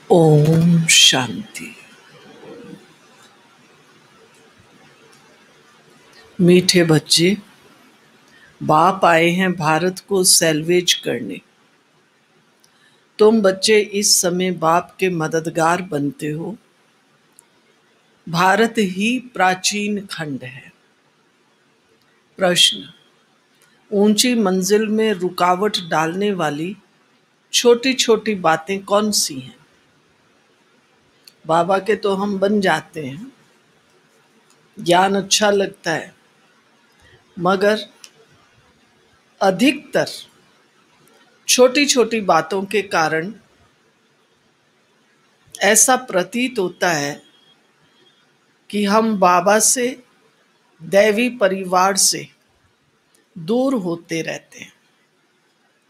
ओम शांति। मीठे बच्चे, बाप आए हैं भारत को सैल्वेज करने। तुम बच्चे इस समय बाप के मददगार बनते हो। भारत ही प्राचीन खंड है। प्रश्न: ऊंची मंजिल में रुकावट डालने वाली छोटी छोटी बातें कौन सी हैं? बाबा के तो हम बन जाते हैं, ज्ञान अच्छा लगता है, मगर अधिकतर छोटी छोटी बातों के कारण ऐसा प्रतीत होता है कि हम बाबा से, दैवी परिवार से दूर होते रहते हैं।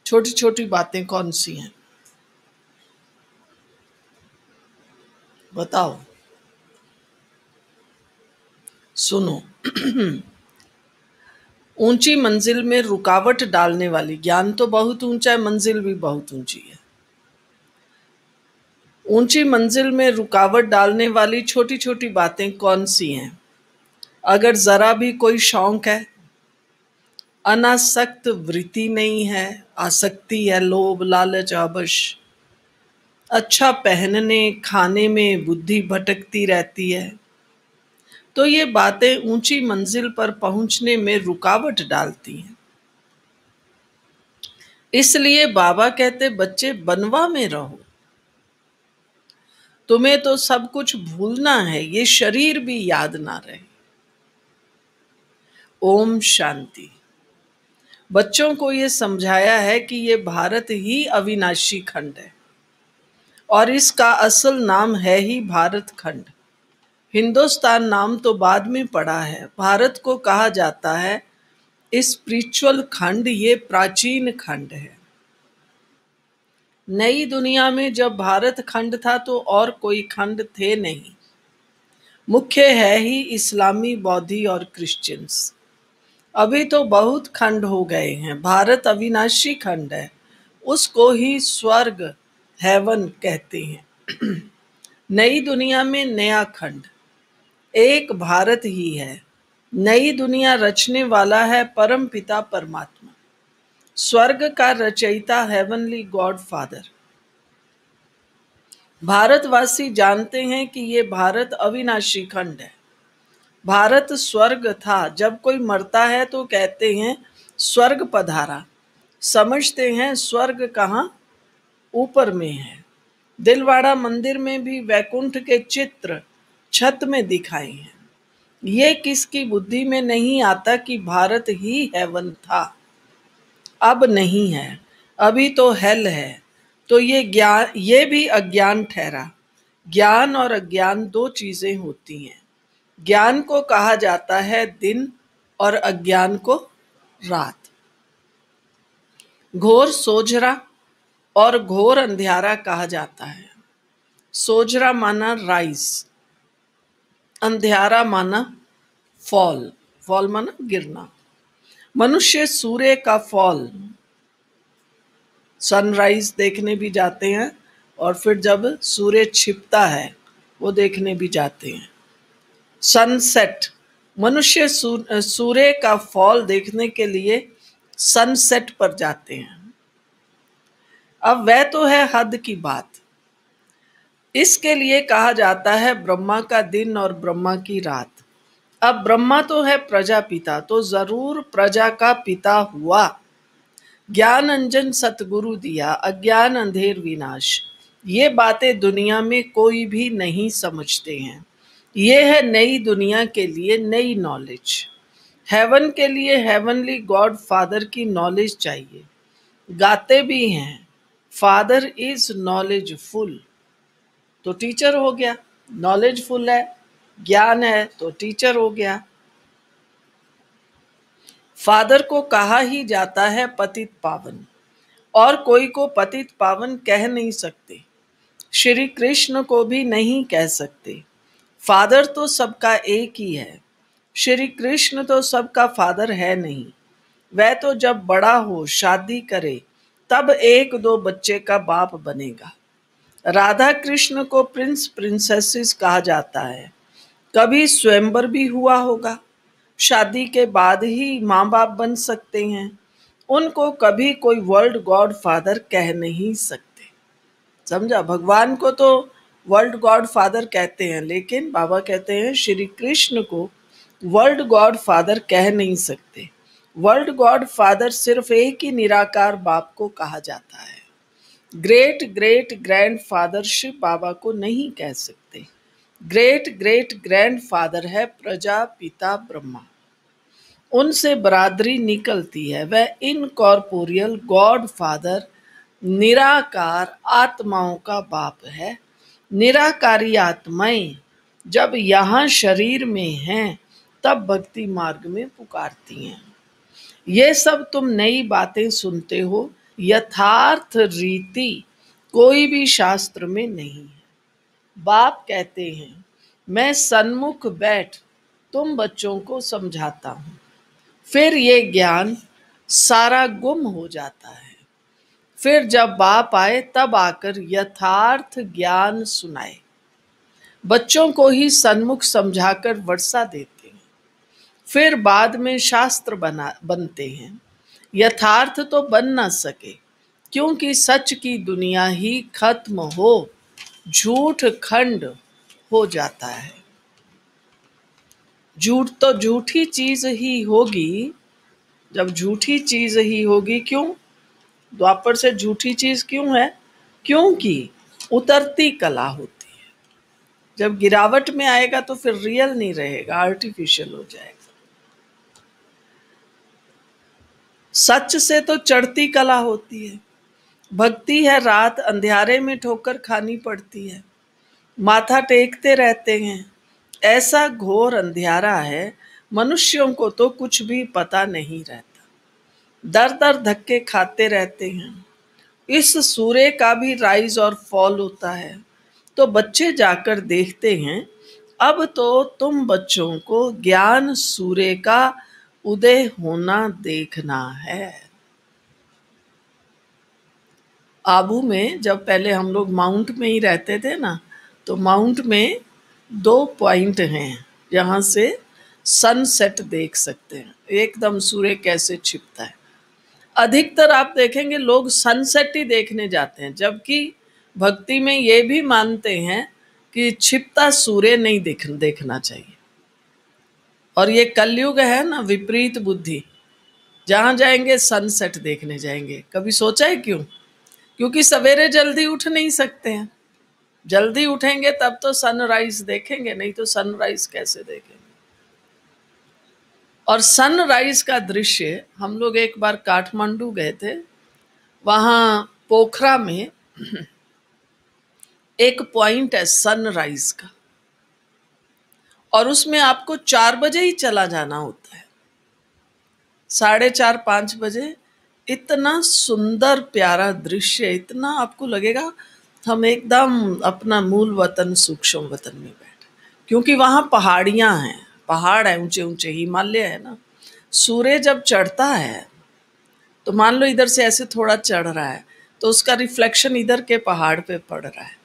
छोटी छोटी बातें कौन सी हैं? बताओ। सुनो। ऊंची मंजिल में रुकावट डालने वाली, ज्ञान तो बहुत ऊंचा है, मंजिल भी बहुत ऊंची है। ऊंची मंजिल में रुकावट डालने वाली छोटी छोटी बातें कौन सी हैं? अगर जरा भी कोई शौक है, अनासक्त वृत्ति नहीं है, आसक्ति है, लोभ लालच आबश, अच्छा पहनने खाने में बुद्धि भटकती रहती है, तो ये बातें ऊंची मंजिल पर पहुंचने में रुकावट डालती हैं। इसलिए बाबा कहते, बच्चे बनवा में रहो। तुम्हें तो सब कुछ भूलना है, ये शरीर भी याद ना रहे। ओम शांति। बच्चों को ये समझाया है कि ये भारत ही अविनाशी खंड है और इसका असल नाम है ही भारत खंड। हिंदुस्तान नाम तो बाद में पड़ा है। भारत को कहा जाता है स्पिरिचुअल खंड, ये प्राचीन खंड है। नई दुनिया में जब भारत खंड था तो और कोई खंड थे नहीं। मुख्य है ही इस्लामी, बौद्धी और क्रिश्चियंस। अभी तो बहुत खंड हो गए हैं। भारत अविनाशी खंड है, उसको ही स्वर्ग, हेवन कहते हैं। नई दुनिया में नया खंड, एक भारत ही है। नई दुनिया रचने वाला है परम पिता परमात्मा, स्वर्ग का रचयिता हेवनली गॉड फादर। भारतवासी जानते हैं कि ये भारत अविनाशी खंड है। भारत स्वर्ग था। जब कोई मरता है तो कहते हैं स्वर्ग पधारा। समझते हैं स्वर्ग कहाँ? ऊपर में है। दिलवाड़ा मंदिर में भी वैकुंठ के चित्र छत में दिखाए हैं। ये किसकी बुद्धि में नहीं आता कि भारत ही हेवन था? अब नहीं है, अभी तो हेल है। तो ये भी अज्ञान ठहरा। ज्ञान और अज्ञान दो चीजें होती हैं। ज्ञान को कहा जाता है दिन और अज्ञान को रात। घोर सोझरा और घोर अंधियारा कहा जाता है। सोझरा माना राइज, अंधियारा माना फॉल, फॉल माना गिरना। मनुष्य सूर्य का फॉल, सनराइज देखने भी जाते हैं और फिर जब सूर्य छिपता है वो देखने भी जाते हैं। सनसेट, मनुष्य सूर्य का फॉल देखने के लिए सनसेट पर जाते हैं। अब वह तो है हद की बात। इसके लिए कहा जाता है ब्रह्मा का दिन और ब्रह्मा की रात। अब ब्रह्मा तो है प्रजापिता, तो जरूर प्रजा का पिता हुआ। ज्ञान अंजन सतगुरु दिया, अज्ञान अंधेर विनाश। ये बातें दुनिया में कोई भी नहीं समझते हैं। ये है नई दुनिया के लिए नई नॉलेज। हेवन के लिए हेवनली गॉड फादर की नॉलेज चाहिए। गाते भी हैं, फादर इज नॉलेजफुल, तो टीचर हो गया। नॉलेजफुल है, ज्ञान है, तो टीचर हो गया। फादर को कहा ही जाता है पतित पावन, और कोई को पतित पावन कह नहीं सकते। श्री कृष्ण को भी नहीं कह सकते। फादर तो सबका एक ही है। श्री कृष्ण तो सबका फादर है नहीं। वह तो जब बड़ा हो, शादी करे, तब एक दो बच्चे का बाप बनेगा। राधा कृष्ण को प्रिंस प्रिंसेसेस कहा जाता है। कभी स्वयंवर भी हुआ होगा। शादी के बाद ही माँ बाप बन सकते हैं। उनको कभी कोई वर्ल्ड गॉड फादर कह नहीं सकते। समझा? भगवान को तो वर्ल्ड गॉड फादर कहते हैं, लेकिन बाबा कहते हैं श्री कृष्ण को वर्ल्ड गॉड फादर कह नहीं सकते। वर्ल्ड गॉड फादर सिर्फ एक ही निराकार बाप को कहा जाता है। ग्रेट ग्रेट ग्रैंड फादरशिप बाबा को नहीं कह सकते। ग्रेट ग्रेट ग्रैंड फादर है प्रजापिता ब्रह्मा। उनसे बरादरी निकलती है। वह इनकॉर्पोरियल गॉड फादर निराकार आत्माओं का बाप है। निराकारी आत्माएं जब यहाँ शरीर में हैं तब भक्ति मार्ग में पुकारती हैं। ये सब तुम नई बातें सुनते हो, यथार्थ रीति कोई भी शास्त्र में नहीं है। बाप कहते हैं मैं सन्मुख बैठ तुम बच्चों को समझाता हूँ, फिर ये ज्ञान सारा गुम हो जाता है। फिर जब बाप आए तब आकर यथार्थ ज्ञान सुनाए। बच्चों को ही सन्मुख समझाकर वर्षा देते हैं, फिर बाद में शास्त्र बनते हैं। यथार्थ तो बन ना सके, क्योंकि सच की दुनिया ही खत्म हो, झूठ खंड हो जाता है। झूठ तो झूठी चीज ही होगी। जब झूठी चीज ही होगी, क्यों द्वापर से झूठी चीज क्यों है? क्योंकि उतरती कला होती है। जब गिरावट में आएगा तो फिर रियल नहीं रहेगा, आर्टिफिशियल हो जाएगा। सच से तो चढ़ती कला होती है। भक्ति है रात अंधियारे में ठोकर खानी पड़ती है। माथा टेकते रहते हैं। ऐसा घोर अंधियारा है, मनुष्यों को तो कुछ भी पता नहीं रहता। दर दर धक्के खाते रहते हैं। इस सूर्य का भी राइज और फॉल होता है। तो बच्चे जाकर देखते हैं, अब तो तुम बच्चों को ज्ञान सूर्य का उदय होना देखना है। आबू में जब पहले हम लोग माउंट में ही रहते थे ना, तो माउंट में 2 पॉइंट हैं जहाँ से सनसेट देख सकते हैं, एकदम सूर्य कैसे छिपता है। अधिकतर आप देखेंगे लोग सनसेट ही देखने जाते हैं, जबकि भक्ति में ये भी मानते हैं कि छिपता सूर्य नहीं देखना चाहिए। और ये कलयुग है ना, विपरीत बुद्धि। जहाँ जाएंगे सनसेट देखने जाएंगे। कभी सोचा है क्यों? क्योंकि सवेरे जल्दी उठ नहीं सकते हैं। जल्दी उठेंगे तब तो सनराइज देखेंगे, नहीं तो सनराइज कैसे देखेंगे? और सनराइज का दृश्य हम लोग एक बार काठमांडू गए थे। वहां पोखरा में एक पॉइंट है सनराइज का, और उसमें आपको 4 बजे ही चला जाना होता है। 4:30 5 बजे इतना सुंदर प्यारा दृश्य, इतना आपको लगेगा हम एकदम अपना मूल वतन सूक्ष्म वतन में बैठे, क्योंकि वहाँ पहाड़ियाँ हैं, पहाड़ है, ऊंचे ऊंचे हिमालय है ना। सूर्य जब चढ़ता है तो मान लो इधर से ऐसे थोड़ा चढ़ रहा है, तो उसका रिफ्लेक्शन इधर के पहाड़ पे पड़ रहा है,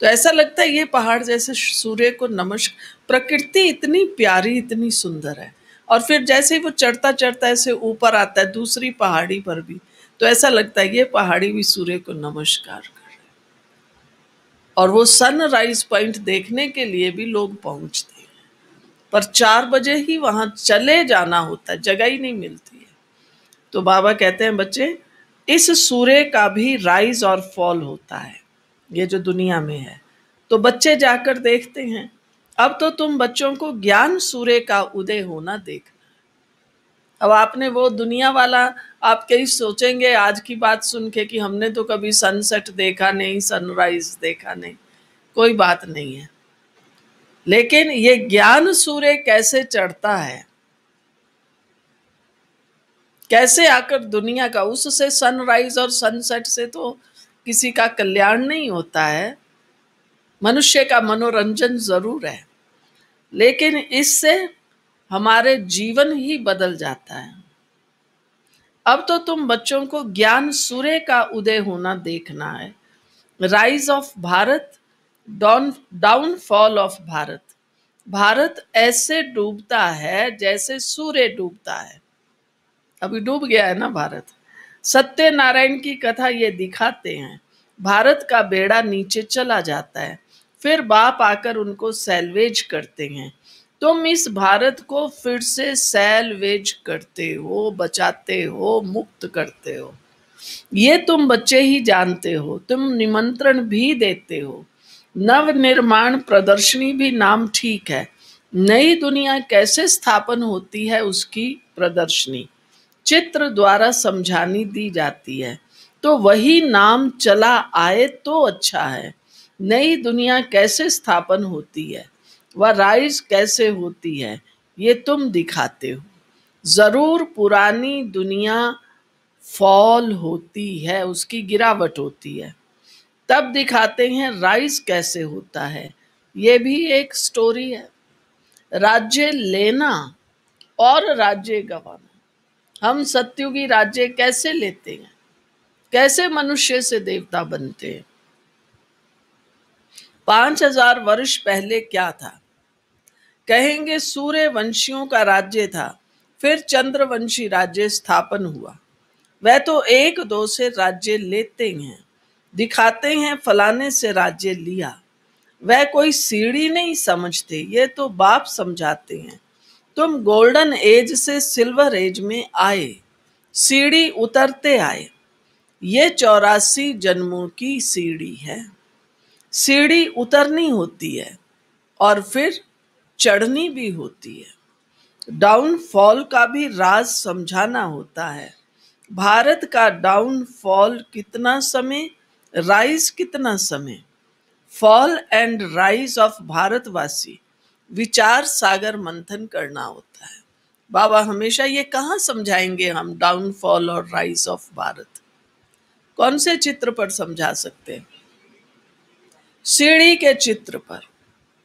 तो ऐसा लगता है ये पहाड़ जैसे सूर्य को नमस्कार। प्रकृति इतनी प्यारी, इतनी सुंदर है। और फिर जैसे ही वो चढ़ता चढ़ता ऐसे ऊपर आता है दूसरी पहाड़ी पर भी, तो ऐसा लगता है ये पहाड़ी भी सूर्य को नमस्कार कर रहे हैं। और वो सनराइज पॉइंट देखने के लिए भी लोग पहुंचते हैं, पर 4 बजे ही वहां चले जाना होता है, जगह ही नहीं मिलती है। तो बाबा कहते हैं बच्चे, इस सूर्य का भी राइज और फॉल होता है, ये जो दुनिया में है। तो बच्चे जाकर देखते हैं। अब तो तुम बच्चों को ज्ञान सूर्य का उदय होना देखना। अब आपने वो दुनिया वाला, आप कहीं सोचेंगे आज की बात सुन के कि हमने तो कभी सनसेट देखा नहीं, सनराइज देखा नहीं। कोई बात नहीं है, लेकिन ये ज्ञान सूर्य कैसे चढ़ता है, कैसे आकर दुनिया का, उससे सनराइज और सनसेट से तो किसी का कल्याण नहीं होता है। मनुष्य का मनोरंजन जरूर है, लेकिन इससे हमारे जीवन ही बदल जाता है। अब तो तुम बच्चों को ज्ञान सूर्य का उदय होना देखना है। Rise of Bharat, downfall of Bharat. Bharat ऐसे डूबता है जैसे सूर्य डूबता है। अभी डूब गया है ना भारत। सत्यनारायण की कथा ये दिखाते हैं, भारत का बेड़ा नीचे चला जाता है, फिर बाप आकर उनको सैल्वेज करते हैं। तुम इस भारत को फिर से सैल्वेज करते हो, बचाते हो, मुक्त करते हो। ये तुम बच्चे ही जानते हो। तुम निमंत्रण भी देते हो। नव निर्माण प्रदर्शनी भी नाम ठीक है। नई दुनिया कैसे स्थापन होती है उसकी प्रदर्शनी चित्र द्वारा समझानी दी जाती है, तो वही नाम चला आए तो अच्छा है। नई दुनिया कैसे स्थापन होती है, वह राइज कैसे होती है, ये तुम दिखाते हो। जरूर पुरानी दुनिया फॉल होती है, उसकी गिरावट होती है, तब दिखाते हैं राइज कैसे होता है। ये भी एक स्टोरी है। राज्य लेना और राज्य गंवाना। हम सत्युगी राज्य कैसे लेते हैं, कैसे मनुष्य से देवता बनते हैं। 5000 वर्ष पहले क्या था? कहेंगे सूर्य वंशियों का राज्य था, फिर चंद्रवंशी राज्य स्थापन हुआ। वह तो एक दो से राज्य लेते हैं, दिखाते हैं फलाने से राज्य लिया। वह कोई सीढ़ी नहीं समझते, ये तो बाप समझाते हैं। तुम गोल्डन एज से सिल्वर एज में आए, सीढ़ी उतरते आए। ये 84 जन्मों की सीढ़ी है। सीढ़ी उतरनी होती है और फिर चढ़नी भी होती है। डाउनफॉल का भी राज समझाना होता है। भारत का डाउनफॉल कितना समय, राइज कितना समय। फॉल एंड राइज ऑफ भारतवासी विचार सागर मंथन करना होता है। बाबा हमेशा ये कहाँ समझाएंगे हम डाउनफॉल और राइज ऑफ भारत? कौन से चित्र पर समझा सकते हैं? सीढ़ी के चित्र पर।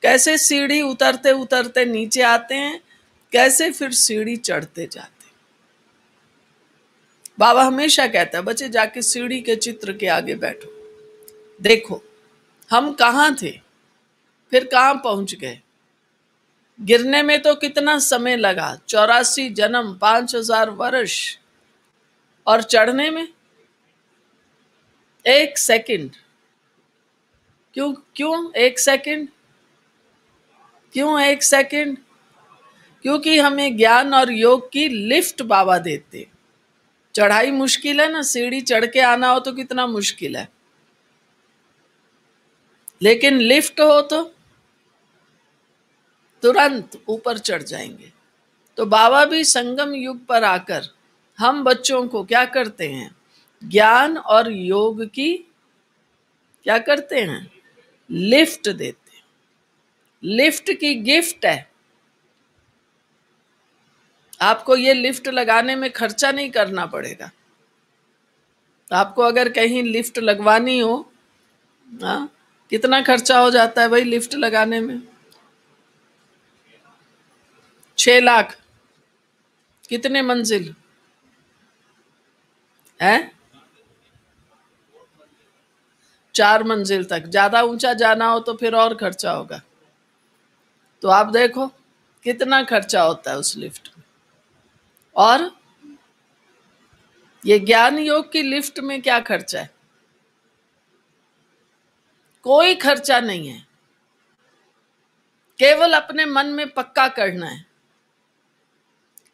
कैसे सीढ़ी उतरते उतरते नीचे आते हैं, कैसे फिर सीढ़ी चढ़ते जाते। बाबा हमेशा कहता है बच्चे जाके सीढ़ी के चित्र के आगे बैठो, देखो हम कहाँ थे, फिर कहाँ पहुंच गए। गिरने में तो कितना समय लगा, 84 जन्म, 5000 वर्ष, और चढ़ने में 1 सेकंड। क्यों क्यों 1 सेकंड? क्यों 1 सेकंड? क्योंकि हमें ज्ञान और योग की लिफ्ट बाबा देते। चढ़ाई मुश्किल है ना, सीढ़ी चढ़ के आना हो तो कितना मुश्किल है, लेकिन लिफ्ट हो तो तुरंत ऊपर चढ़ जाएंगे। तो बाबा भी संगम युग पर आकर हम बच्चों को क्या करते हैं, ज्ञान और योग की क्या करते हैं, लिफ्ट देते हैं। लिफ्ट की गिफ्ट है। आपको ये लिफ्ट लगाने में खर्चा नहीं करना पड़ेगा। आपको अगर कहीं लिफ्ट लगवानी हो, कितना खर्चा हो जाता है भाई लिफ्ट लगाने में? 6 लाख। कितने मंजिल है? 4 मंजिल तक। ज्यादा ऊंचा जाना हो तो फिर और खर्चा होगा। तो आप देखो कितना खर्चा होता है उस लिफ्ट में। और ये ज्ञान योग की लिफ्ट में क्या खर्चा है? कोई खर्चा नहीं है, केवल अपने मन में पक्का करना है,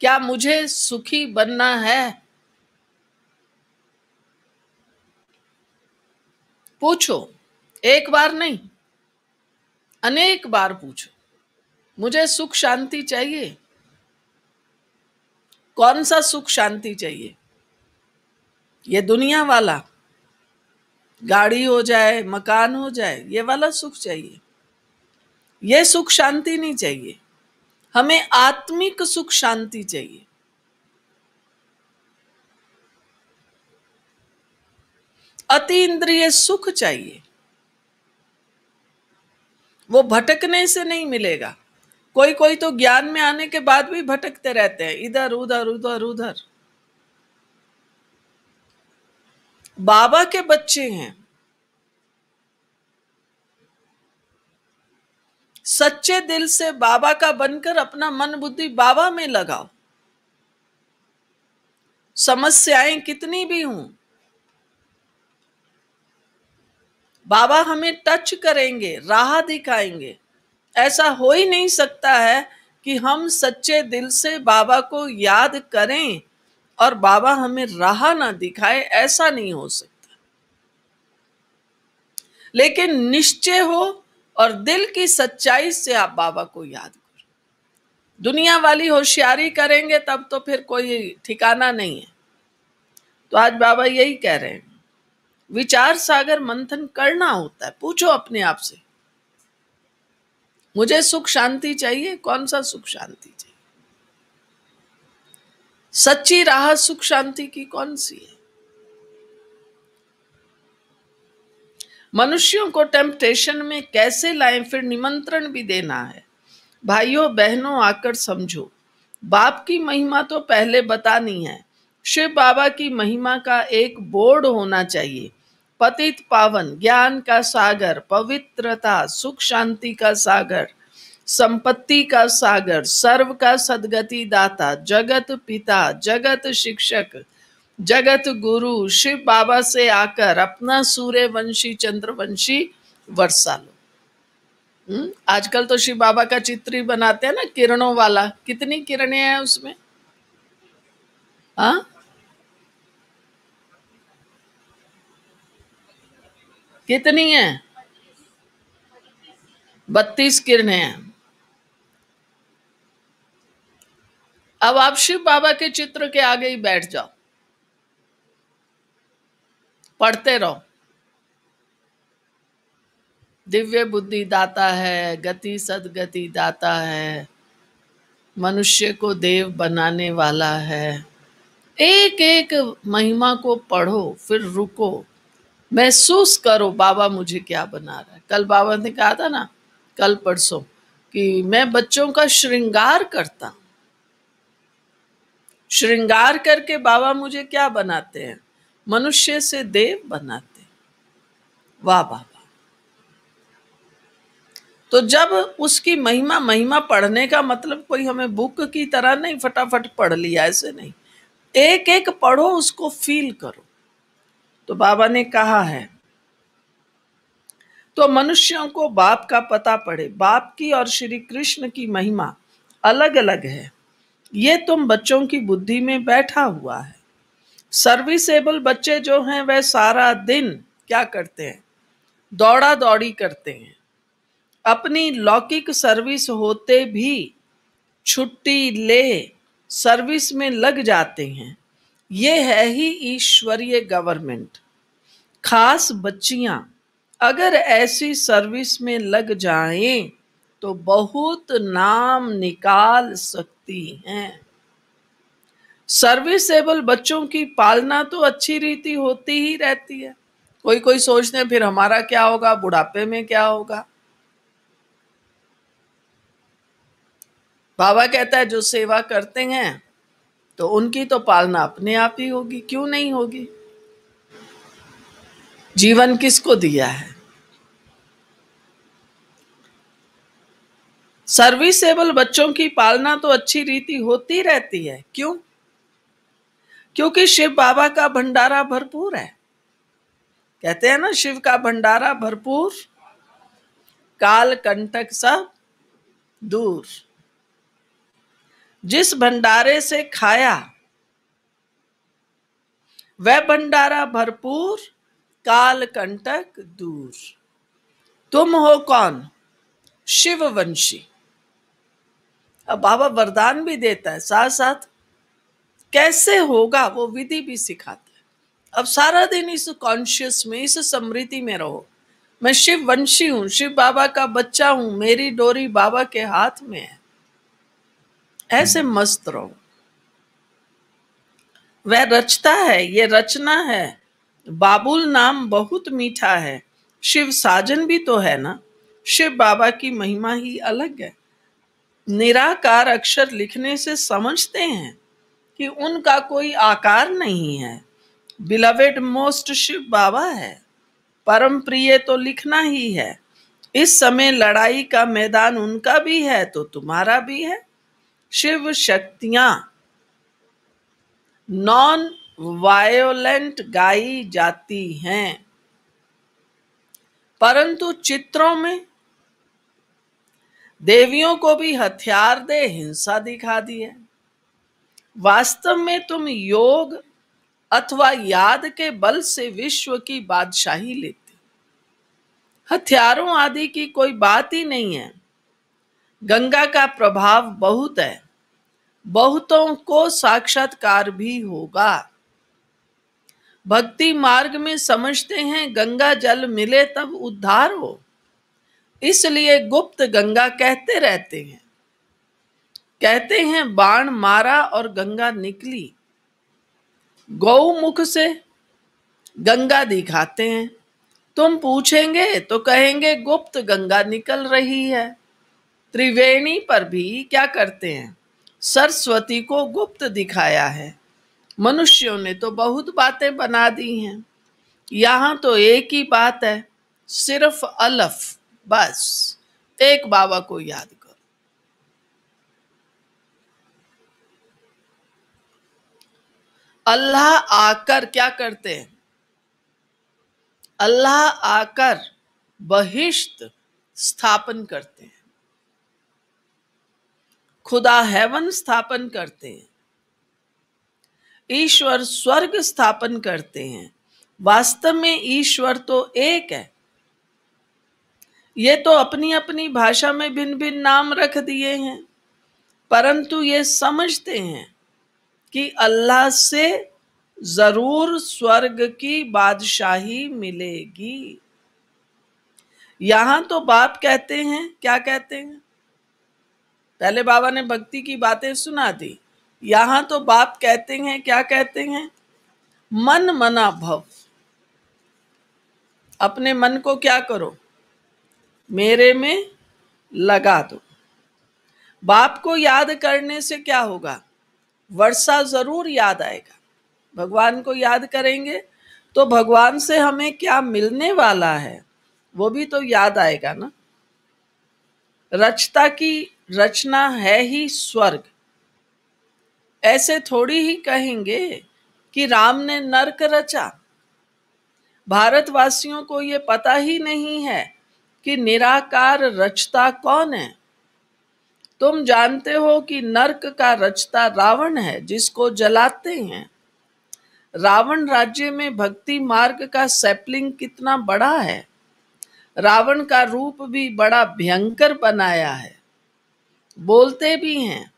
क्या मुझे सुखी बनना है? पूछो, एक बार नहीं, अनेक बार पूछो, मुझे सुख शांति चाहिए। कौन सा सुख शांति चाहिए? ये दुनिया वाला, गाड़ी हो जाए, मकान हो जाए, ये वाला सुख चाहिए? ये सुख शांति नहीं चाहिए। हमें आत्मिक सुख शांति चाहिए। अति इंद्रिय सुख चाहिए। वो भटकने से नहीं मिलेगा। कोई कोई तो ज्ञान में आने के बाद भी भटकते रहते हैं, इधर उधर उधर उधर। बाबा के बच्चे हैं, सच्चे दिल से बाबा का बनकर अपना मन बुद्धि बाबा में लगाओ। समस्याएं कितनी भी हों, बाबा हमें टच करेंगे, राह दिखाएंगे। ऐसा हो ही नहीं सकता है कि हम सच्चे दिल से बाबा को याद करें और बाबा हमें राह ना दिखाए, ऐसा नहीं हो सकता। लेकिन निश्चय हो और दिल की सच्चाई से आप बाबा को याद करो। दुनिया वाली होशियारी करेंगे तब तो फिर कोई ठिकाना नहीं है। तो आज बाबा यही कह रहे हैं, विचार सागर मंथन करना होता है। पूछो अपने आप से, मुझे सुख शांति चाहिए, कौन सा सुख शांति चाहिए? सच्ची राह सुख शांति की कौन सी है? मनुष्यों को टेम्पटेशन में कैसे लाएं, फिर निमंत्रण भी देना है। भाइयों बहनों आकर समझो, बाप की महिमा तो पहले बतानी है। शिव बाबा की महिमा का एक बोर्ड होना चाहिए। पतित पावन, ज्ञान का सागर, पवित्रता, सुख शांति का सागर, संपत्ति का सागर, सर्व का सदगति दाता, जगत पिता, जगत शिक्षक, जगत गुरु शिव बाबा से आकर अपना सूर्यवंशी चंद्रवंशी वर्षा लो। आजकल तो शिव बाबा का चित्र ही बनाते हैं ना, किरणों वाला। कितनी किरणें हैं उसमें? हाँ, कितनी है? 32 किरणें हैं। अब आप शिव बाबा के चित्र के आगे ही बैठ जाओ, पढ़ते रहो। दिव्य बुद्धि दाता है, गति सदगति दाता है, मनुष्य को देव बनाने वाला है। एक एक महिमा को पढ़ो, फिर रुको, महसूस करो बाबा मुझे क्या बना रहा है। कल बाबा ने कहा था ना, कल परसों, कि मैं बच्चों का श्रृंगार करता हूं। श्रृंगार करके बाबा मुझे क्या बनाते हैं? मनुष्य से देव बनाते हैं। वाह बाबा! तो जब उसकी महिमा पढ़ने का मतलब कोई हमें बुक की तरह नहीं फटाफट पढ़ लिया, ऐसे नहीं। एक एक पढ़ो, उसको फील करो। तो बाबा ने कहा है, तो मनुष्यों को बाप का पता पड़े। बाप की और श्री कृष्ण की महिमा अलग अलग है। ये तुम बच्चों की बुद्धि में बैठा हुआ है। सर्विसेबल बच्चे जो हैं वह सारा दिन क्या करते हैं? दौड़ा दौड़ी करते हैं। अपनी लौकिक सर्विस होते भी छुट्टी ले सर्विस में लग जाते हैं। ये है ही ईश्वरीय गवर्नमेंट। खास बच्चियां अगर ऐसी सर्विस में लग जाएं तो बहुत नाम निकाल सकती हैं। सर्विसेबल बच्चों की पालना तो अच्छी रीति होती ही रहती है। कोई कोई सोचते हैं फिर हमारा क्या होगा, बुढ़ापे में क्या होगा। बाबा कहता है जो सेवा करते हैं तो उनकी तो पालना अपने आप ही होगी। क्यों नहीं होगी? जीवन किसको दिया है? सर्विसेबल बच्चों की पालना तो अच्छी रीति होती रहती है। क्यों? क्योंकि शिव बाबा का भंडारा भरपूर है। कहते हैं ना, शिव का भंडारा भरपूर, काल कंटक सब दूर। जिस भंडारे से खाया वह भंडारा भरपूर, काल कंटक दूर। तुम हो कौन? शिववंशी। अब बाबा वरदान भी देता है, साथ साथ कैसे होगा वो विधि भी सिखाता है। अब सारा दिन इस कॉन्शियस में, इस स्मृति में रहो, मैं शिववंशी हूं, शिव बाबा का बच्चा हूं, मेरी डोरी बाबा के हाथ में है। ऐसे मस्त रहो। वह रचता है, ये रचना है। बाबुल नाम बहुत मीठा है। शिव साजन भी तो है ना। शिव बाबा की महिमा ही अलग है। निराकार अक्षर लिखने से समझते हैं कि उनका कोई आकार नहीं है। बिलवेड मोस्ट शिव बाबा है। परम प्रिय तो लिखना ही है। इस समय लड़ाई का मैदान उनका भी है तो तुम्हारा भी है। शिव शक्तियां नॉन वायोलेंट गाई जाती हैं, परंतु चित्रों में देवियों को भी हथियार दे हिंसा दिखा दी है। वास्तव में तुम योग अथवा याद के बल से विश्व की बादशाही लेते, हथियारों आदि की कोई बात ही नहीं है। गंगा का प्रभाव बहुत है, बहुतों को साक्षात्कार भी होगा। भक्ति मार्ग में समझते हैं गंगा जल मिले तब उद्धार हो, इसलिए गुप्त गंगा कहते रहते हैं। कहते हैं बाण मारा और गंगा निकली, गौमुख से गंगा दिखाते हैं। तुम पूछेंगे तो कहेंगे गुप्त गंगा निकल रही है। त्रिवेणी पर भी क्या करते हैं, सरस्वती को गुप्त दिखाया है। मनुष्यों ने तो बहुत बातें बना दी हैं, यहां तो एक ही बात है, सिर्फ अलफ, बस एक बाबा को याद करो। अल्लाह आकर क्या करते हैं, अल्लाह आकर बहिष्ट स्थापन करते हैं, खुदा हेवन स्थापन करते हैं, ईश्वर स्वर्ग स्थापन करते हैं। वास्तव में ईश्वर तो एक है, ये तो अपनी अपनी भाषा में भिन्न भिन्न नाम रख दिए हैं, परंतु ये समझते हैं कि अल्लाह से जरूर स्वर्ग की बादशाही मिलेगी। यहां तो बाप कहते हैं, क्या कहते हैं, पहले बाबा ने भक्ति की बातें सुना दी, यहां तो बाप कहते हैं, क्या कहते हैं, मन मना भव। अपने मन को क्या करो, मेरे में लगा दो। बाप को याद करने से क्या होगा, वर्षा जरूर याद आएगा। भगवान को याद करेंगे तो भगवान से हमें क्या मिलने वाला है वो भी तो याद आएगा ना। रचता की रचना है ही स्वर्ग। ऐसे थोड़ी ही कहेंगे कि राम ने नरक रचा। भारतवासियों को ये पता ही नहीं है कि निराकार रचता कौन है। तुम जानते हो कि नरक का रचता रावण है, जिसको जलाते हैं। रावण राज्य में भक्ति मार्ग का सैपलिंग कितना बड़ा है। रावण का रूप भी बड़ा भयंकर बनाया है। बोलते भी हैं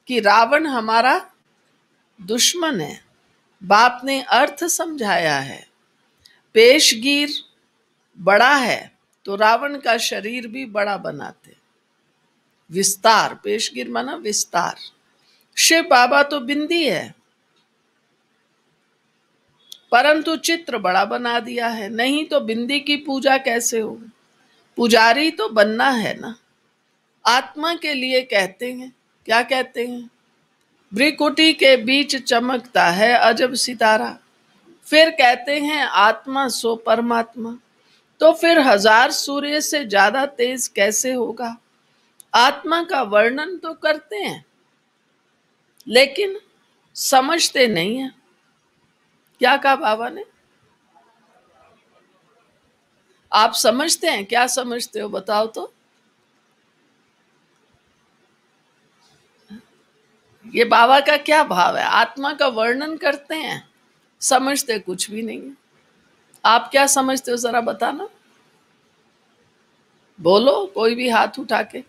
कि रावण हमारा दुश्मन है। बाप ने अर्थ समझाया है। पेशगीर बड़ा है तो रावण का शरीर भी बड़ा बनाते। विस्तार, पेशगीर माना विस्तार। शिव बाबा तो बिंदी है, परंतु चित्र बड़ा बना दिया है। नहीं तो बिंदी की पूजा कैसे होगी, पुजारी तो बनना है ना। आत्मा के लिए कहते हैं, क्या कहते हैं, भ्रिकुटी के बीच चमकता है अजब सितारा। फिर कहते हैं आत्मा सो परमात्मा। तो फिर 1000 सूर्य से ज्यादा तेज कैसे होगा। आत्मा का वर्णन तो करते हैं लेकिन समझते नहीं है। क्या कहा बाबा ने, आप समझते हैं, क्या समझते हो बताओ तो। ये बाबा का क्या भाव है, आत्मा का वर्णन करते हैं, समझते कुछ भी नहीं है। आप क्या समझते हो जरा बताना, बोलो कोई भी हाथ उठा के।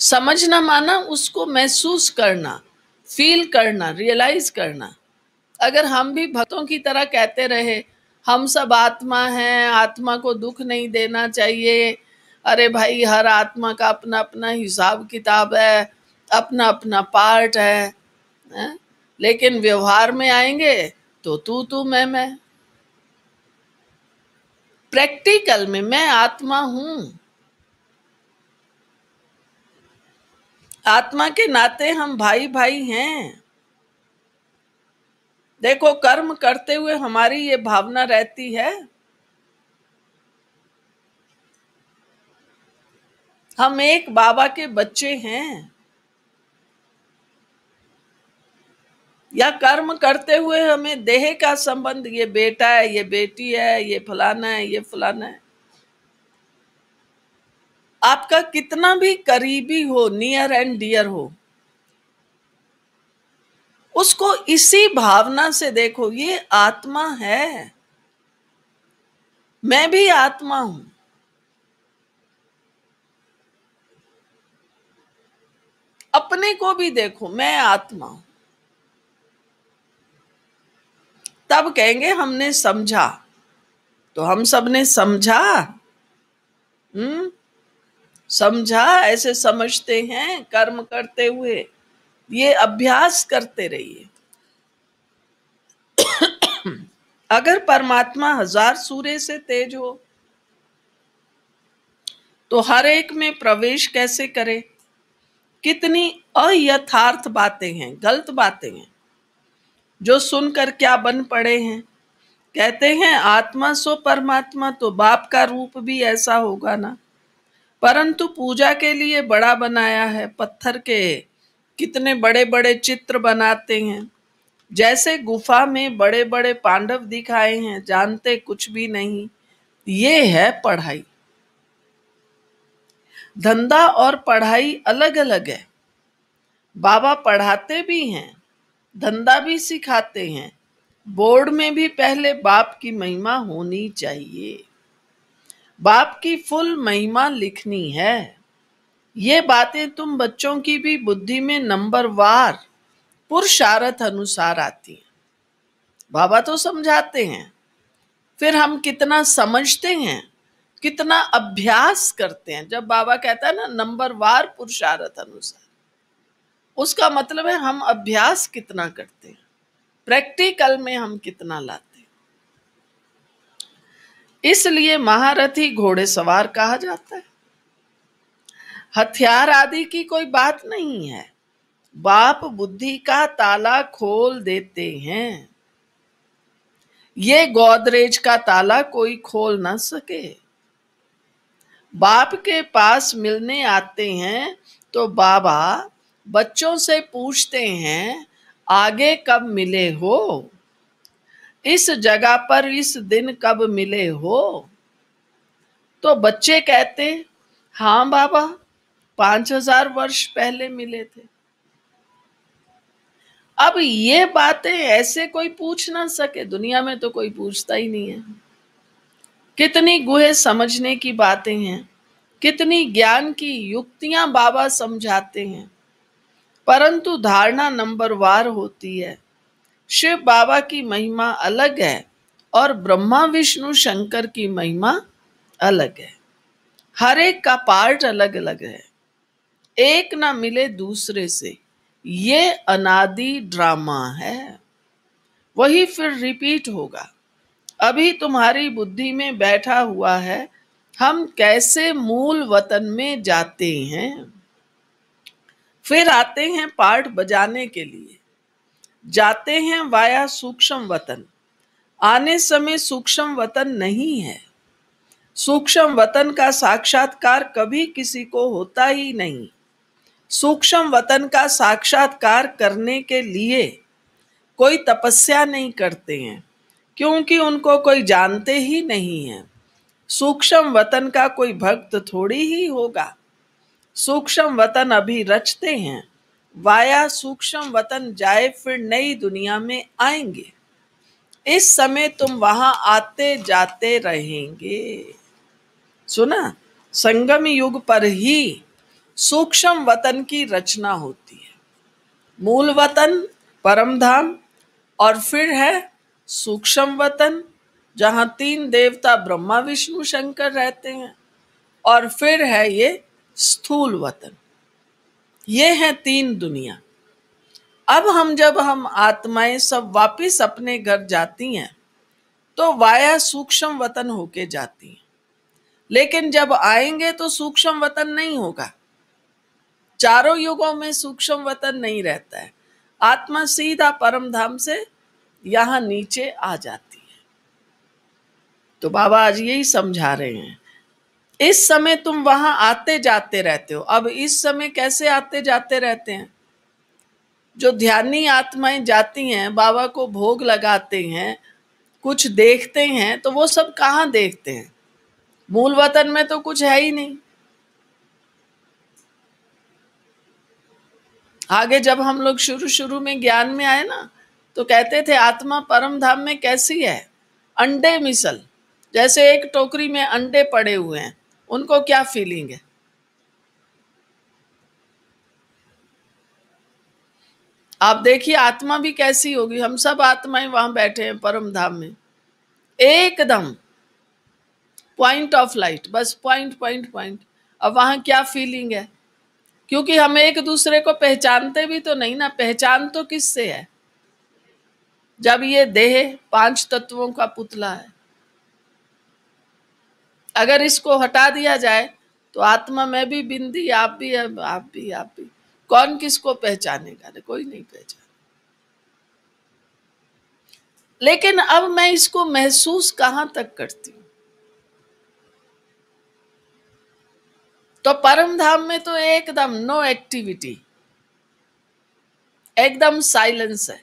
समझना माना उसको महसूस करना, फील करना, रियलाइज करना। अगर हम भी भक्तों की तरह कहते रहे हम सब आत्मा हैं, आत्मा को दुख नहीं देना चाहिए, अरे भाई हर आत्मा का अपना अपना हिसाब किताब है, अपना अपना पार्ट है? लेकिन व्यवहार में आएंगे तो तू मैं। प्रैक्टिकल में मैं आत्मा हूं। आत्मा के नाते हम भाई भाई हैं। देखो कर्म करते हुए हमारी ये भावना रहती है हम एक बाबा के बच्चे हैं, या कर्म करते हुए हमें देह का संबंध, ये बेटा है, ये बेटी है, ये फलाना है, ये फलाना है। आपका कितना भी करीबी हो, नियर एंड डियर हो, उसको इसी भावना से देखो, ये आत्मा है, मैं भी आत्मा हूं। अपने को भी देखो, मैं आत्मा हूं। तब कहेंगे हमने समझा। तो हम सब ने समझा, समझा, ऐसे समझते हैं कर्म करते हुए। ये अभ्यास करते रहिए। अगर परमात्मा 1000 सूर्य से तेज हो तो हर एक में प्रवेश कैसे करे? कितनी अयथार्थ बातें हैं, गलत बातें हैं, जो सुनकर क्या बन पड़े हैं। कहते हैं आत्मा सो परमात्मा, तो बाप का रूप भी ऐसा होगा ना। परंतु पूजा के लिए बड़ा बनाया है, पत्थर के कितने बड़े बड़े चित्र बनाते हैं, जैसे गुफा में बड़े बड़े पांडव दिखाए हैं, जानते कुछ भी नहीं। ये है पढ़ाई। धंधा और पढ़ाई अलग अलग है। बाबा पढ़ाते भी हैं, धंधा भी सिखाते हैं। बोर्ड में भी पहले बाप की महिमा होनी चाहिए, बाप की फुल महिमा लिखनी है। ये बातें तुम बच्चों की भी बुद्धि में नंबरवार पुरुषार्थ अनुसार आती हैं। बाबा तो समझाते हैं, फिर हम कितना समझते हैं, कितना अभ्यास करते हैं। जब बाबा कहता है ना नंबरवार पुरुषार्थ अनुसार, उसका मतलब है हम अभ्यास कितना करते हैं, प्रैक्टिकल में हम कितना लाते हैं। इसलिए महारथी घोड़ेसवार कहा जाता है। हथियार आदि की कोई बात नहीं है, बाप बुद्धि का ताला खोल देते हैं। ये गोदरेज का ताला कोई खोल ना सके। बाप के पास मिलने आते हैं तो बाबा बच्चों से पूछते हैं आगे कब मिले हो, इस जगह पर इस दिन कब मिले हो। तो बच्चे कहते हाँ बाबा 5000 वर्ष पहले मिले थे। अब ये बातें ऐसे कोई पूछ ना सके, दुनिया में तो कोई पूछता ही नहीं है। कितनी गुहे समझने की बातें हैं, कितनी ज्ञान की युक्तियां बाबा समझाते हैं, परंतु धारणा नंबरवार होती है। शिव बाबा की महिमा अलग है और ब्रह्मा विष्णु शंकर की महिमा अलग है। हर एक का पार्ट अलग अलग है, एक ना मिले दूसरे से। ये अनादि ड्रामा है, वही फिर रिपीट होगा। अभी तुम्हारी बुद्धि में बैठा हुआ है हम कैसे मूल वतन में जाते हैं। फिर आते हैं पार्ट बजाने के लिए, जाते हैं वाया सूक्ष्म वतन। आने समय सूक्ष्म वतन नहीं है। सूक्ष्म वतन का साक्षात्कार कभी किसी को होता ही नहीं। सूक्ष्म वतन का साक्षात्कार करने के लिए कोई तपस्या नहीं करते हैं, क्योंकि उनको कोई जानते ही नहीं है। सूक्ष्म वतन का कोई भक्त थोड़ी ही होगा। सूक्ष्म वतन अभी रचते हैं, वाया सूक्ष्म वतन जाए फिर नई दुनिया में आएंगे। इस समय तुम वहां आते जाते रहेंगे। सुना, संगम युग पर ही सूक्ष्म वतन की रचना होती है। मूल वतन परम धाम, और फिर है सूक्ष्म वतन जहां 3 देवता ब्रह्मा विष्णु शंकर रहते हैं, और फिर है ये स्थूल वतन। ये है 3 दुनिया। अब हम आत्माएं सब वापिस अपने घर जाती हैं तो वाया सूक्ष्म वतन होके जाती हैं, लेकिन जब आएंगे तो सूक्ष्म वतन नहीं होगा। चारों युगों में सूक्ष्म वतन नहीं रहता है। आत्मा सीधा परम धाम से यहां नीचे आ जाती है। तो बाबा आज यही समझा रहे हैं, इस समय तुम वहां आते जाते रहते हो। अब इस समय कैसे आते जाते रहते हैं? जो ध्यानी आत्माएं जाती हैं, बाबा को भोग लगाते हैं, कुछ देखते हैं, तो वो सब कहाँ देखते हैं? मूल वतन में तो कुछ है ही नहीं। आगे जब हम लोग शुरू शुरू में ज्ञान में आए ना, तो कहते थे आत्मा परम धाम में कैसी है? अंडे मिसल, जैसे एक टोकरी में अंडे पड़े हुए हैं, उनको क्या फीलिंग है? आप देखिए आत्मा भी कैसी होगी। हम सब आत्माएं वहां बैठे हैं परम धाम में, एकदम पॉइंट ऑफ लाइट, बस पॉइंट पॉइंट पॉइंट। अब वहां क्या फीलिंग है? क्योंकि हम एक दूसरे को पहचानते भी तो नहीं ना। पहचान तो किससे है? जब ये देह 5 तत्वों का पुतला है, अगर इसको हटा दिया जाए तो आत्मा में भी बिंदी, आप भी, आप भी, आप भी, कौन किसको पहचानेगा? कोई नहीं पहचान। लेकिन अब मैं इसको महसूस कहां तक करती हूं? तो परम धाम में तो एकदम नो एक्टिविटी, एकदम साइलेंस है।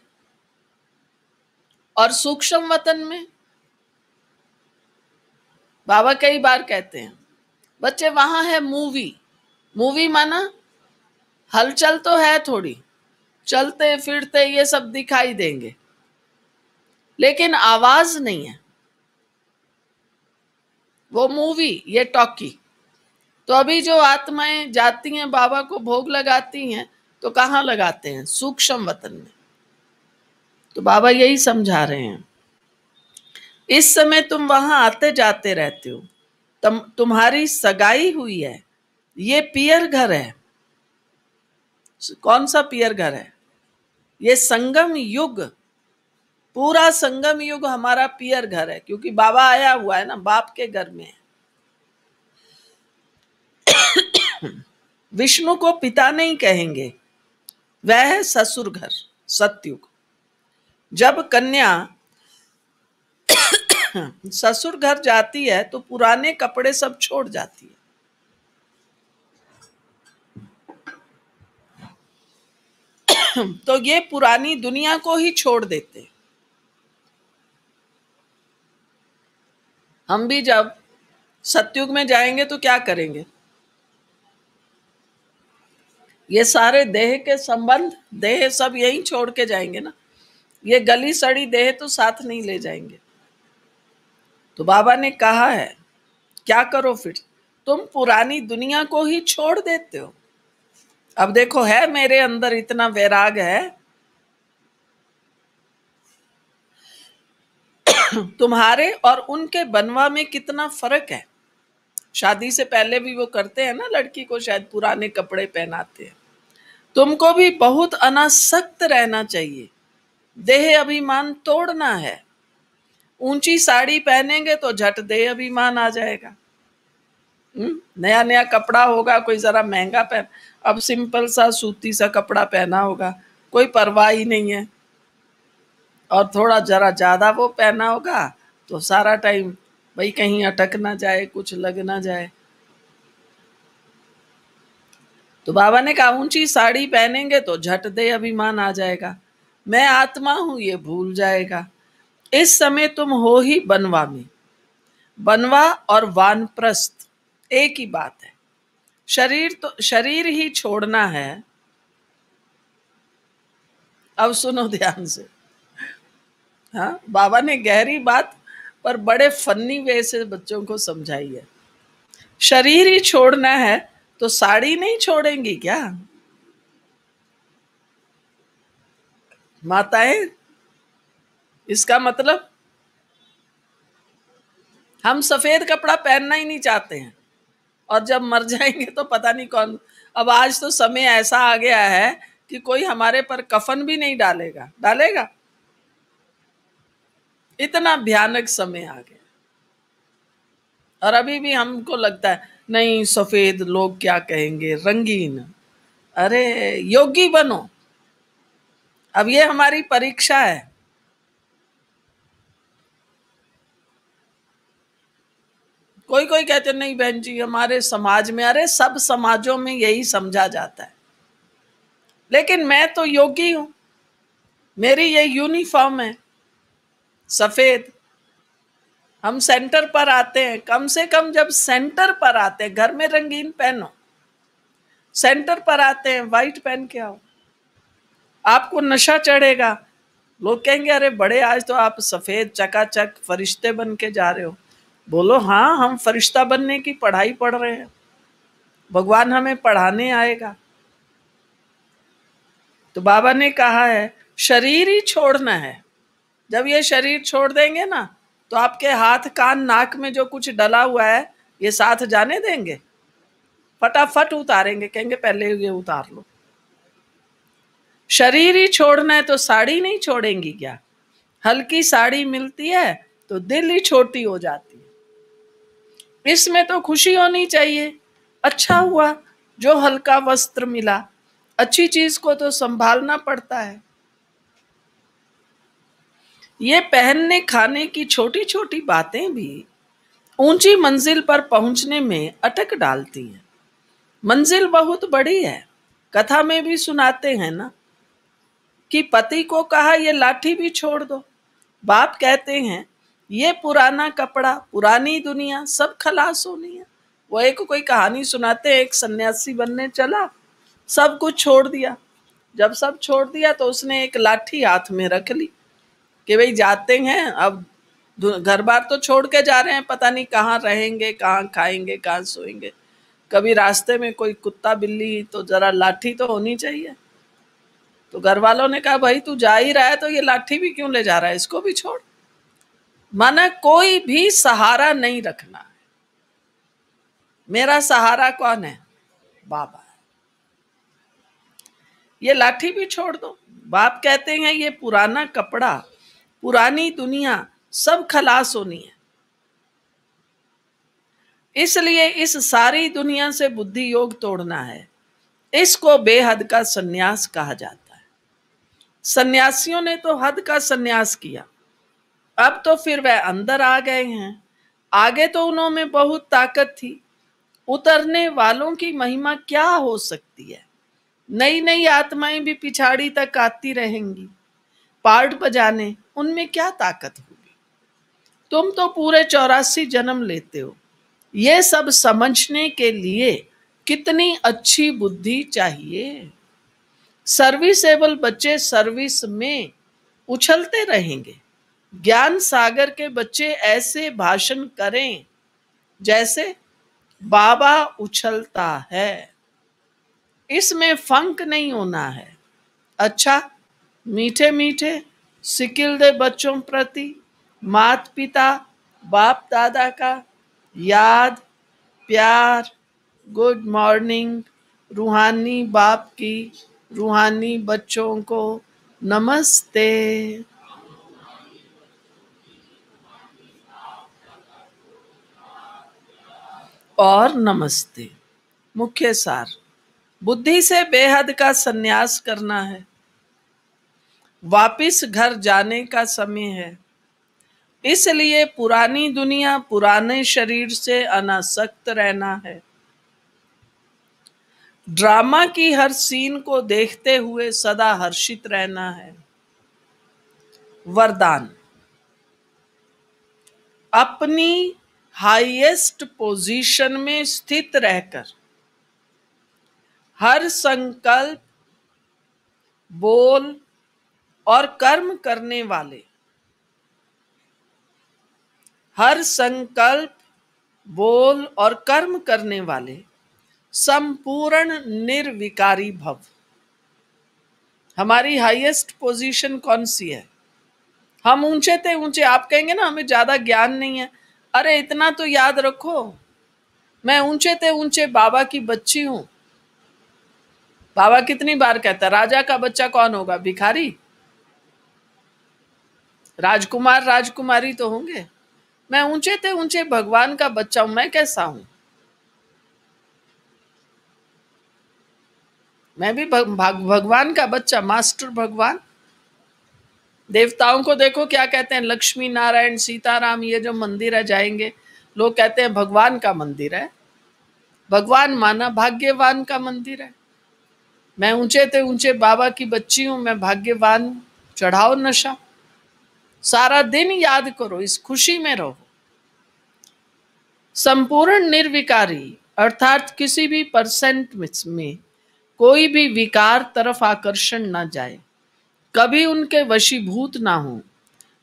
और सूक्ष्म वतन में बाबा कई बार कहते हैं, बच्चे वहां है मूवी। मूवी माना हलचल तो है थोड़ी, चलते फिरते ये सब दिखाई देंगे, लेकिन आवाज नहीं है। वो मूवी, ये टॉकी। तो अभी जो आत्माएं जाती हैं, बाबा को भोग लगाती हैं, तो कहाँ लगाते हैं? सूक्ष्म वतन में। तो बाबा यही समझा रहे हैं, इस समय तुम वहां आते जाते रहते हो, तुम्हारी सगाई हुई है, ये पियर घर है। कौन सा पियर घर है? ये संगम युग, पूरा संगम युग हमारा पियर घर है, क्योंकि बाबा आया हुआ है ना, बाप के घर में है। विष्णु को पिता नहीं कहेंगे, वह है ससुर घर, सतयुग। जब कन्या ससुर घर जाती है तो पुराने कपड़े सब छोड़ जाती है। तो ये पुरानी दुनिया को ही छोड़ देते हैं। हम भी जब सतयुग में जाएंगे तो क्या करेंगे? ये सारे देह के संबंध, देह सब यही छोड़ के जाएंगे ना। ये गली सड़ी देह तो साथ नहीं ले जाएंगे। तो बाबा ने कहा है, क्या करो फिर? तुम पुरानी दुनिया को ही छोड़ देते हो। अब देखो, है मेरे अंदर इतना वैराग है, तुम्हारे और उनके बनवा में कितना फर्क है। शादी से पहले भी वो करते हैं ना, लड़की को शायद पुराने कपड़े पहनाते हैं। तुमको भी बहुत अनासक्त रहना चाहिए, देह अभिमान तोड़ना है। ऊंची साड़ी पहनेंगे तो झट देह अभिमान आ जाएगा। नया नया कपड़ा होगा, कोई जरा महंगा पहन, अब सिंपल सा सूती सा कपड़ा पहना होगा, कोई परवाह ही नहीं है। और थोड़ा जरा ज्यादा वो पहना होगा तो सारा टाइम भाई कहीं अटक ना जाए, कुछ लग ना जाए। तो बाबा ने कहा ऊंची साड़ी पहनेंगे तो झट दे अभिमान आ जाएगा, मैं आत्मा हूं ये भूल जाएगा। इस समय तुम हो ही बनवा में। बनवा और वानप्रस्थ एक ही बात है। शरीर ही छोड़ना है। अब सुनो ध्यान से। हाँ, बाबा ने गहरी बात पर बड़े फन्नी वे से बच्चों को समझाई है। शरीर ही छोड़ना है तो साड़ी नहीं छोड़ेंगी क्या माताएं? इसका मतलब हम सफेद कपड़ा पहनना ही नहीं चाहते हैं, और जब मर जाएंगे तो पता नहीं कौन। अब आज तो समय ऐसा आ गया है कि कोई हमारे पर कफन भी नहीं डालेगा। डालेगा? इतना भयानक समय आ गया। और अभी भी हमको लगता है नहीं, सफेद लोग क्या कहेंगे, रंगीन। अरे योगी बनो, अब ये हमारी परीक्षा है। कोई कोई कहते नहीं बहन जी हमारे समाज में, अरे सब समाजों में यही समझा जाता है, लेकिन मैं तो योगी हूं, मेरी ये यूनिफॉर्म है सफेद। हम सेंटर पर आते हैं, कम से कम जब सेंटर पर आते हैं, घर में रंगीन पहनो, सेंटर पर आते हैं व्हाइट पहन के आओ। आपको नशा चढ़ेगा, लोग कहेंगे अरे बड़े आज तो आप सफेद चकाचक फरिश्ते बन के जा रहे हो। बोलो हाँ, हम फरिश्ता बनने की पढ़ाई पढ़ रहे हैं, भगवान हमें पढ़ाने आएगा। तो बाबा ने कहा है शरीर ही छोड़ना है। जब ये शरीर छोड़ देंगे ना, तो आपके हाथ कान नाक में जो कुछ डला हुआ है ये साथ जाने देंगे? फटाफट उतारेंगे, कहेंगे पहले ये उतार लो। शरीर ही छोड़ना है तो साड़ी नहीं छोड़ेंगी क्या? हल्की साड़ी मिलती है तो दिल ही छोटी हो जाती है। इसमें तो खुशी होनी चाहिए, अच्छा हुआ जो हल्का वस्त्र मिला। अच्छी चीज को तो संभालना पड़ता है। ये पहनने खाने की छोटी छोटी बातें भी ऊंची मंजिल पर पहुंचने में अटक डालती हैं। मंजिल बहुत बड़ी है। कथा में भी सुनाते हैं ना कि पति को कहा ये लाठी भी छोड़ दो। बाप कहते हैं ये पुराना कपड़ा, पुरानी दुनिया, सब खलास होनी है। वो एक कोई कहानी सुनाते हैं, एक सन्यासी बनने चला, सब कुछ छोड़ दिया। जब सब छोड़ दिया तो उसने एक लाठी हाथ में रख ली कि भाई जाते हैं, अब घर बार तो छोड़ के जा रहे हैं, पता नहीं कहाँ रहेंगे, कहाँ खाएंगे, कहाँ सोएंगे। कभी रास्ते में कोई कुत्ता बिल्ली तो जरा लाठी तो होनी चाहिए। तो घर वालों ने कहा भाई तू जा ही रहा है तो ये लाठी भी क्यों ले जा रहा है, इसको भी छोड़। माना कोई भी सहारा नहीं रखना है। मेरा सहारा कौन है? बाबा। ये लाठी भी छोड़ दो। बाप कहते हैं ये पुराना कपड़ा, पुरानी दुनिया, सब खलास होनी है। इसलिए इस सारी दुनिया से बुद्धि योग तोड़ना है। इसको बेहद का सन्यास कहा जाता है। सन्यासियों ने तो हद का सन्यास किया, अब तो फिर वह अंदर आ गए हैं। आगे तो उन्होंने बहुत ताकत थी। उतरने वालों की महिमा क्या हो सकती है? नई नई आत्माएं भी पिछाड़ी तक आती रहेंगी पार्ट बजाने, उनमें क्या ताकत होगी? तुम तो पूरे 84 जन्म लेते हो। ये सब समझने के लिए कितनी अच्छी बुद्धि चाहिए। सर्विसेबल बच्चे सर्विस में उछलते रहेंगे। ज्ञान सागर के बच्चे ऐसे भाषण करें जैसे बाबा उछलता है। इसमें फंक नहीं होना है। अच्छा, मीठे मीठे सिकिल दे बच्चों प्रति माता पिता बाप दादा का याद, प्यार, गुड मॉर्निंग, रूहानी बाप की रूहानी बच्चों को नमस्ते। और नमस्ते। मुख्य सार, बुद्धि से बेहद का सन्यास करना है। वापिस घर जाने का समय है। इसलिए पुरानी दुनिया, पुराने शरीर से अनासक्त रहना है। ड्रामा की हर सीन को देखते हुए सदा हर्षित रहना है। वरदान, अपनी हाईएस्ट पोजीशन में स्थित रहकर हर संकल्प, बोल और कर्म करने वाले, हर संकल्प, बोल और कर्म करने वाले संपूर्ण निर्विकारी भव। हमारी हाईएस्ट पोजीशन कौन सी है? हम ऊंचे थे ऊंचे, आप कहेंगे ना हमें ज्यादा ज्ञान नहीं है। अरे इतना तो याद रखो, मैं ऊंचे थे ऊंचे बाबा की बच्ची हूं। बाबा कितनी बार कहता है राजा का बच्चा कौन होगा? भिखारी। राजकुमार राजकुमारी तो होंगे। मैं ऊंचे थे ऊंचे भगवान का बच्चा हूं। मैं कैसा हूं? मैं भी भगवान का बच्चा, मास्टर भगवान। देवताओं को देखो क्या कहते हैं, लक्ष्मी नारायण सीताराम, ये जो मंदिर है जाएंगे लोग कहते हैं भगवान का मंदिर है, भगवान माना भाग्यवान का मंदिर है। मैं ऊंचे ते ऊंचे बाबा की बच्ची हूं, मैं भाग्यवान, चढ़ाओ नशा। सारा दिन याद करो, इस खुशी में रहो। संपूर्ण निर्विकारी अर्थात किसी भी परसेंट में कोई भी विकार तरफ आकर्षण ना जाए, कभी उनके वशीभूत ना हो।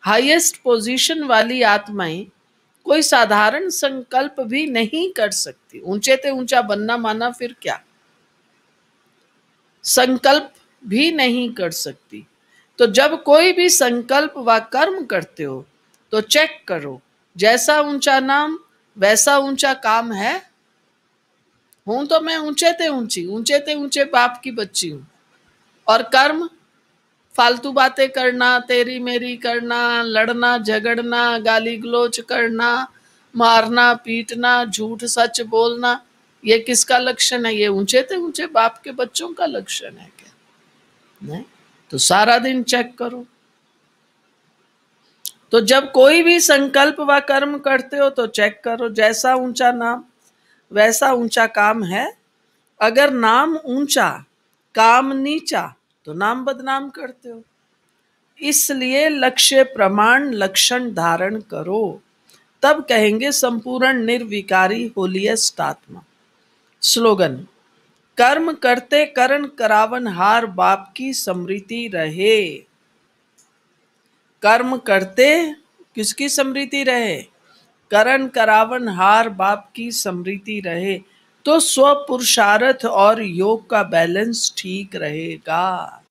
हाईएस्ट पोजीशन वाली आत्माएं कोई साधारण संकल्प भी नहीं कर सकती। ऊंचे ते ऊंचा बनना माना फिर क्या, संकल्प भी नहीं कर सकती। तो जब कोई भी संकल्प व कर्म करते हो तो चेक करो, जैसा ऊंचा नाम वैसा ऊंचा काम है। हूं तो मैं ऊंचे ते ऊंचे बाप की बच्ची हूं, और कर्म फालतू बातें करना, तेरी मेरी करना, लड़ना झगड़ना, गाली गलोच करना, मारना पीटना, झूठ सच बोलना, ये किसका लक्षण है? ये ऊंचे ते ऊंचे बाप के बच्चों का लक्षण है क्या? नहीं। तो सारा दिन चेक करो। तो जब कोई भी संकल्प व कर्म करते हो तो चेक करो, जैसा ऊंचा नाम वैसा ऊंचा काम है। अगर नाम ऊंचा काम नीचा तो नाम बदनाम करते हो। इसलिए लक्ष्य प्रमाण लक्षण धारण करो, तब कहेंगे संपूर्ण निर्विकारी होलिएस्ट आत्मा। स्लोगन, कर्म करते करण करावन हार बाप की स्मृति रहे। कर्म करते किसकी स्मृति रहे? करण करावन हार बाप की स्मृति रहे, तो स्व पुरुषार्थ और योग का बैलेंस ठीक रहेगा।